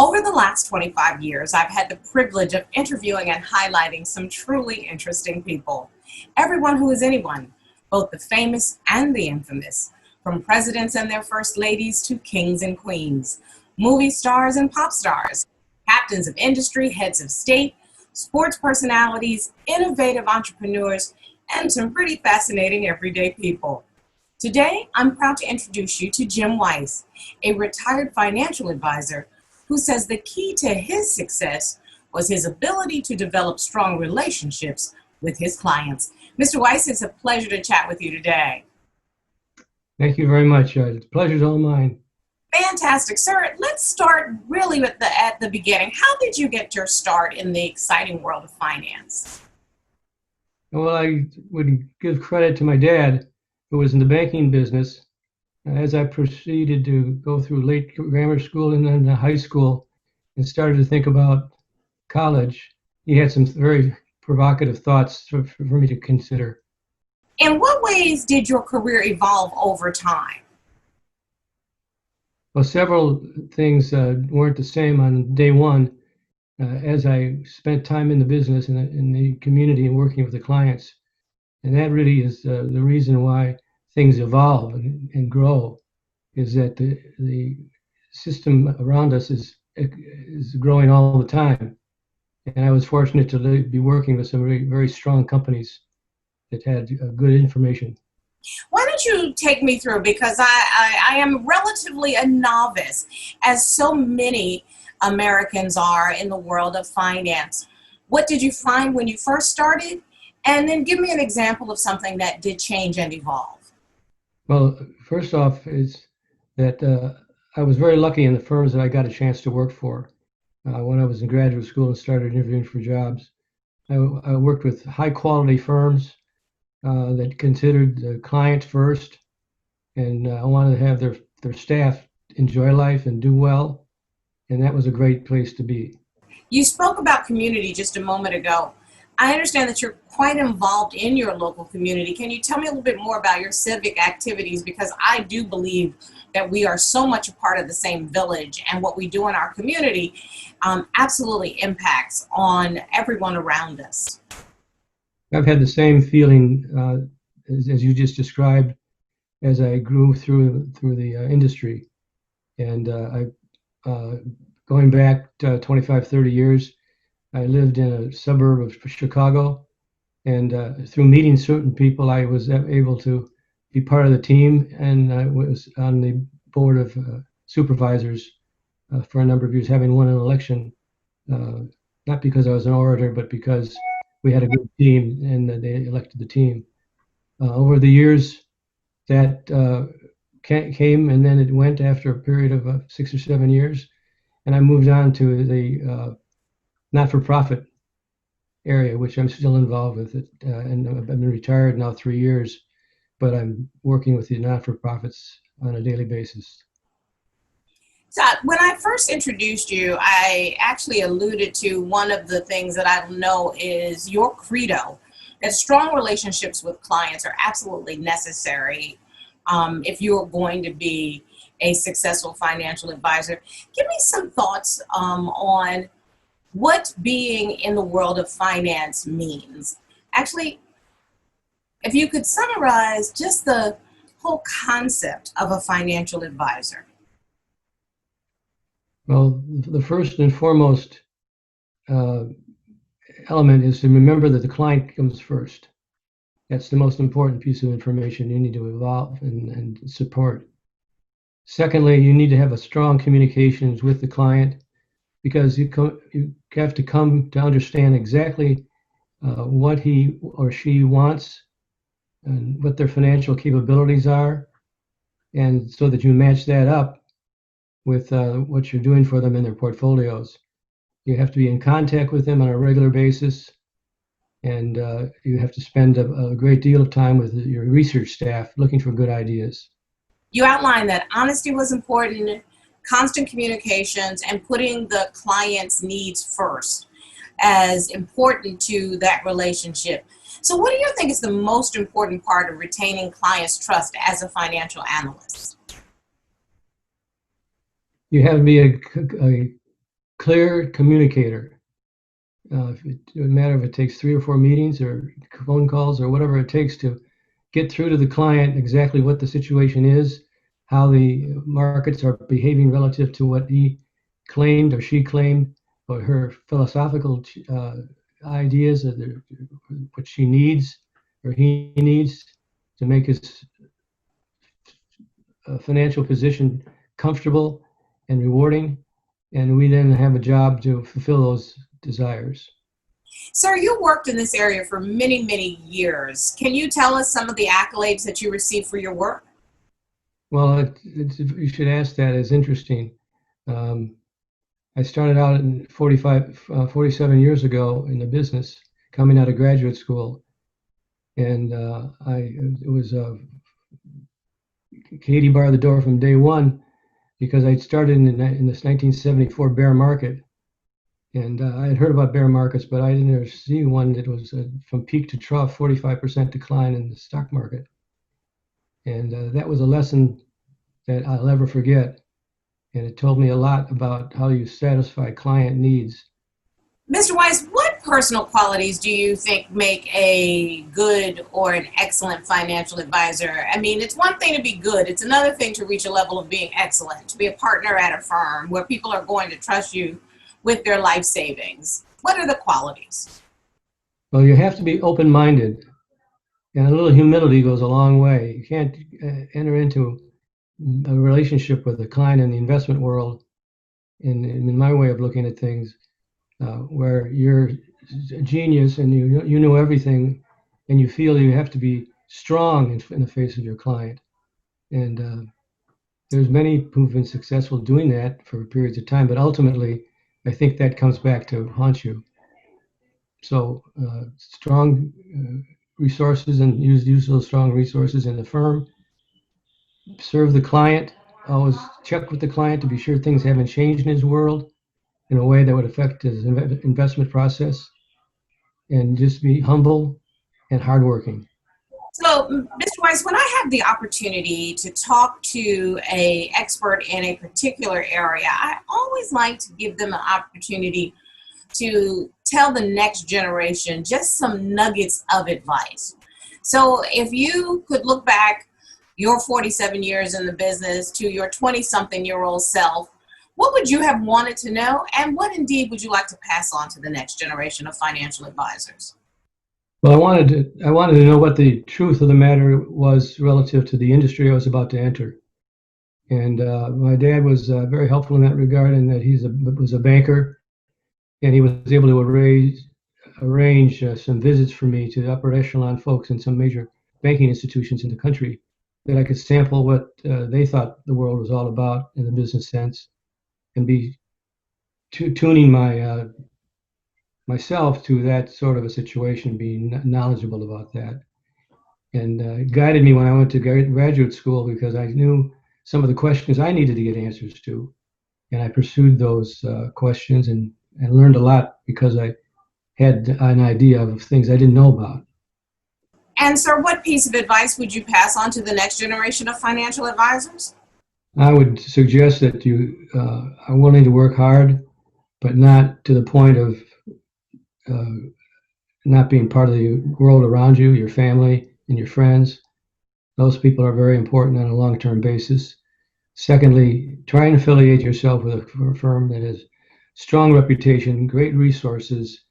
Over the last 25 years, I've had the privilege of interviewing and highlighting some truly interesting people. Everyone who is anyone, both the famous and the infamous, from presidents and their first ladies to kings and queens, movie stars and pop stars, captains of industry, heads of state, sports personalities, innovative entrepreneurs, and some pretty fascinating everyday people. Today, I'm proud to introduce you to Jim Weiss, a retired financial advisor who says the key to his success was his ability to develop strong relationships with his clients. Mr. Weiss, it's a pleasure to chat with you today. Thank you very much. The pleasure's all mine. Fantastic. Sir, let's start really at the beginning. How did you get your start in the exciting world of finance? Well, I would give credit to my dad, who was in the banking business. As I proceeded to go through late grammar school and then high school and started to think about college, he had some very provocative thoughts for me to consider. In what ways did your career evolve over time? Well, several things weren't the same on day one. As I spent time in the business and in the community and working with the clients. And that really is the reason why things evolve and grow, is that the system around us is growing all the time. And I was fortunate to be working with some very, very strong companies that had good information. Why don't you take me through, because I am relatively a novice, as so many Americans are in the world of finance. What did you find when you first started? And then give me an example of something that did change and evolve. Well, first off is that I was very lucky in the firms that I got a chance to work for. When I was in graduate school and started interviewing for jobs, I worked with high quality firms that considered the client first, and I wanted to have their staff enjoy life and do well, and that was a great place to be. You spoke about community just a moment ago. I understand that you're quite involved in your local community. Can you tell me a little bit more about your civic activities? Because I do believe that we are so much a part of the same village, and what we do in our community absolutely impacts on everyone around us. I've had the same feeling as you just described as I grew through the industry. And going back 25, 30 years, I lived in a suburb of Chicago, and through meeting certain people, I was able to be part of the team, and I was on the board of supervisors for a number of years, having won an election, not because I was an orator, but because we had a good team and they elected the team. Over the years, that came, and then it went after a period of 6 or 7 years, and I moved on to the not-for-profit area, which I'm still involved with it, and I've been retired now 3 years, but I'm working with the not-for-profits on a daily basis. So when I first introduced you, I actually alluded to one of the things that I know is your credo, that strong relationships with clients are absolutely necessary if you're going to be a successful financial advisor. Give me some thoughts on what being in the world of finance means. Actually, if you could summarize just the whole concept of a financial advisor. Well, the first and foremost element is to remember that the client comes first. That's the most important piece of information you need to evolve and support. Secondly, you need to have a strong communications with the client, because you have to come to understand exactly what he or she wants and what their financial capabilities are, and so that you match that up with what you're doing for them in their portfolios. You have to be in contact with them on a regular basis, and you have to spend a great deal of time with your research staff looking for good ideas. You outlined that honesty was important, constant communications, and putting the client's needs first as important to that relationship. So what do you think is the most important part of retaining clients' trust as a financial analyst? You have to be a clear communicator. It doesn't matter if it takes 3 or 4 meetings or phone calls or whatever it takes to get through to the client exactly what the situation is, how the markets are behaving relative to what he claimed or she claimed, or her philosophical ideas of what she needs or he needs to make his financial position comfortable and rewarding. And we then have a job to fulfill those desires. Sir, you worked in this area for many, many years. Can you tell us some of the accolades that you received for your work? Well, you should ask that. It's interesting. I started out in 47 years ago in the business, coming out of graduate school, and it was Katie barred the door from day one because I'd started in this 1974 bear market, and I had heard about bear markets, but I didn't ever see one that was from peak to trough 45% decline in the stock market, and that was a lesson that I'll never forget. And it told me a lot about how you satisfy client needs. Mr. Weiss, what personal qualities do you think make a good or an excellent financial advisor? I mean, it's one thing to be good. It's another thing to reach a level of being excellent, to be a partner at a firm where people are going to trust you with their life savings. What are the qualities? Well, you have to be open-minded, and a little humility goes a long way. You can't enter into a relationship with a client in the investment world, in my way of looking at things, where you're a genius and you know everything, and you feel you have to be strong in the face of your client. And there's many who've been successful doing that for periods of time, but ultimately, I think that comes back to haunt you. So strong resources, and use those strong resources in the firm. Serve the client. Always check with the client to be sure things haven't changed in his world in a way that would affect his investment process. And just be humble and hardworking. So, Mr. Weiss, when I have the opportunity to talk to an expert in a particular area, I always like to give them an opportunity to tell the next generation just some nuggets of advice. So if you could look back your 47 years in the business to your 20-something-year-old self, what would you have wanted to know, and what indeed would you like to pass on to the next generation of financial advisors? Well, I wanted to know what the truth of the matter was relative to the industry I was about to enter. And my dad was very helpful in that regard, in that was a banker, and he was able to arrange some visits for me to the upper echelon folks in some major banking institutions in the country, that I could sample what they thought the world was all about in the business sense, and be tuning myself to that sort of a situation, being knowledgeable about that. And it guided me when I went to graduate school, because I knew some of the questions I needed to get answers to. And I pursued those questions, and learned a lot because I had an idea of things I didn't know about. And sir, what piece of advice would you pass on to the next generation of financial advisors? I would suggest that you are willing to work hard, but not to the point of not being part of the world around you, your family and your friends. Those people are very important on a long-term basis. Secondly, try and affiliate yourself with a firm that has strong reputation, great resources,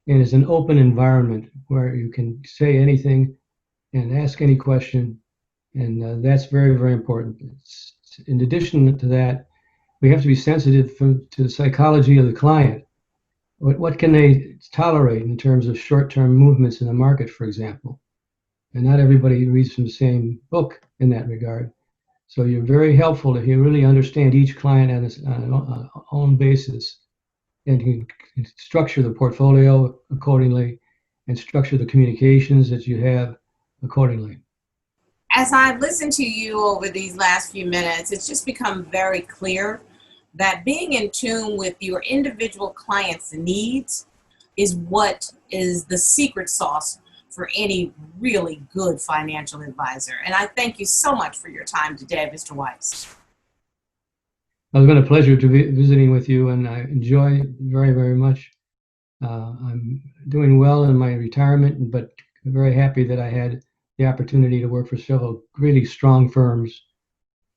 and is an open environment where you can say anything and ask any question. And that's very, very important. In addition to that, we have to be sensitive to the psychology of the client. What can they tolerate in terms of short-term movements in the market, for example? And not everybody reads from the same book in that regard. So you're very helpful if you really understand each client on an own basis, and you can structure the portfolio accordingly and structure the communications that you have accordingly. As I've listened to you over these last few minutes, it's just become very clear that being in tune with your individual client's needs is what is the secret sauce for any really good financial advisor. And I thank you so much for your time today, Mr. Weiss. It's been a pleasure to be visiting with you, and I enjoy very, very much. I'm doing well in my retirement, but very happy that I had the opportunity to work for several really strong firms,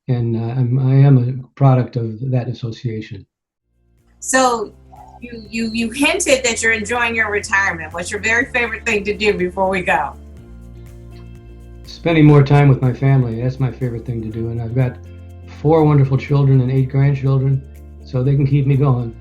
and I am a product of that association. So you hinted that you're enjoying your retirement. What's your very favorite thing to do before we go? Spending more time with my family, that's my favorite thing to do, and I've got 4 wonderful children and 8 grandchildren, so they can keep me going.